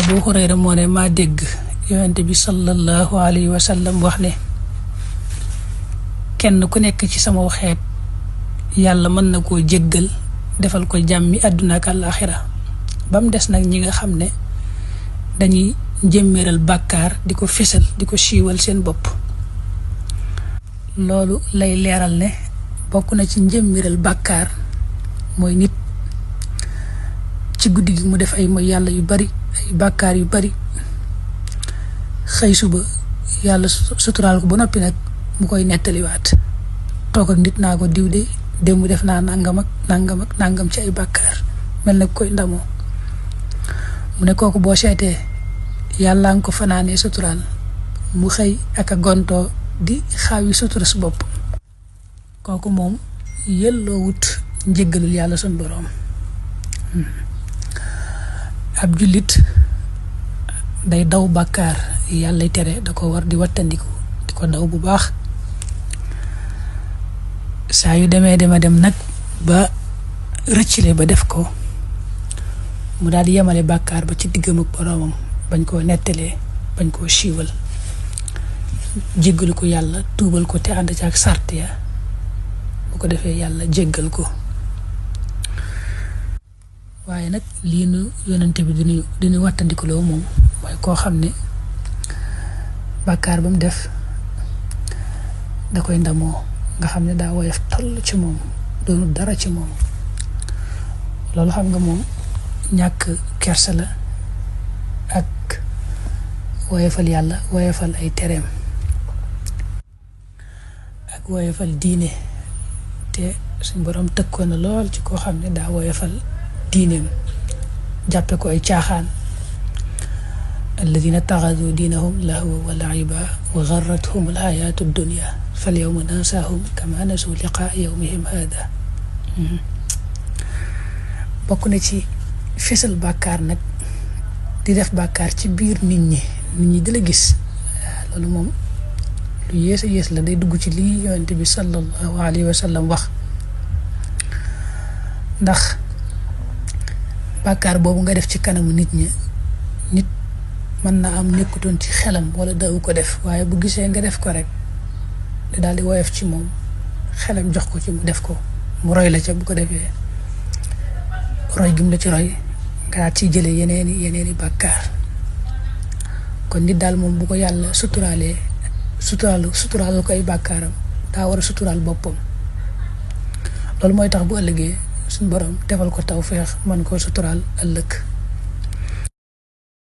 Abu Hurayra moo ne maa dégg yonent bi sallallahu alayhi wa sallam wax ne kenn ku nekk ci sama xeet yàlla mën na koo jéggal defal ko jàmmi àdduna ak àllaaxira ba mu des nag ñi nga xam ne dañuy njëmmeeral bàkkaar di ko fésal di ko siiwal seen bopp. loolu lay leeral ne bokk na ci njëmmeeral bàkkaar mooy nit ci guddi gi mu def ay mooy yàlla yu bari ay bàkkaar yu bari xëy suba yàlla suturaal ko ba noppi nag mu koy nettaliwaat toog ak nit naa ko diw de démb def naa nangam ak nangam ak nangam ci ay bàkkaar mel na koy ndamoo mu ne kooku boo seetee yàlla nga ko fanaanee suturaal mu xëy ak a gontoo di xaawi sutura su bopp kooku moom yelloo wut njéggalul yàlla sun boroom. ab jullit day daw bàkkaar yàlla tere da ko war di wattandiku di ko daw bu baax saa yu demee dem nag ba rëccile ba def ko mu daal di yemale bàkkaar ba ci diggam ak boroomam bañ koo nettalee bañ koo siiwal jéggalu ko yàlla tuubal ko te ànd ci ak sart ya bu ko defee yàlla jéggal ko. waaye nag lii nu yonente bi diñu wattandikuloo moom mooy koo xam ne bàkkaar ba mu def da koy ndamoo nga xam ne daa woyof toll ci moom doonu dara ci moom loolu xam nga moom ñàkk kersa la ak woyofal yàlla woyofal ay tereem ak woyofal diine te suñ boroom tëkkoon na lool ci koo xam ne daa woyofal diineem jàppe ko ay caaxaan alladina taxadu diinahum lahwa wa laiba wa garrathum al hayatu dunya fal yawma nansahum kama nasu liqaa yawmihim hada. bokk na ci fésal bàkkaar nag di def bàkkaar ci biir nit ñi di la gis loolu moom lu yées a yées la day dugg ci lii yonent bi sallallahu alayhi wa sallam wax ndax bàkkaar boobu nga def ci kanamu nit ñi nit mën na am nekkutoon ci xelam wala daw ko def waaye bu gisee nga def ko rek da daal di woyof ci moom xelam jox ko ci mu def ko mu roy la ca bu ko defee roy gim la ci roy nga daal ciy jële yeneeni bàkkaar kon nit daal moom bu ko yàlla suturaal ko ay bàkkaaram daa war a suturaal boppam loolu mooy tax bu ëllëgee suñu borom defal ko tawfeex man koo suturaal ëllëg.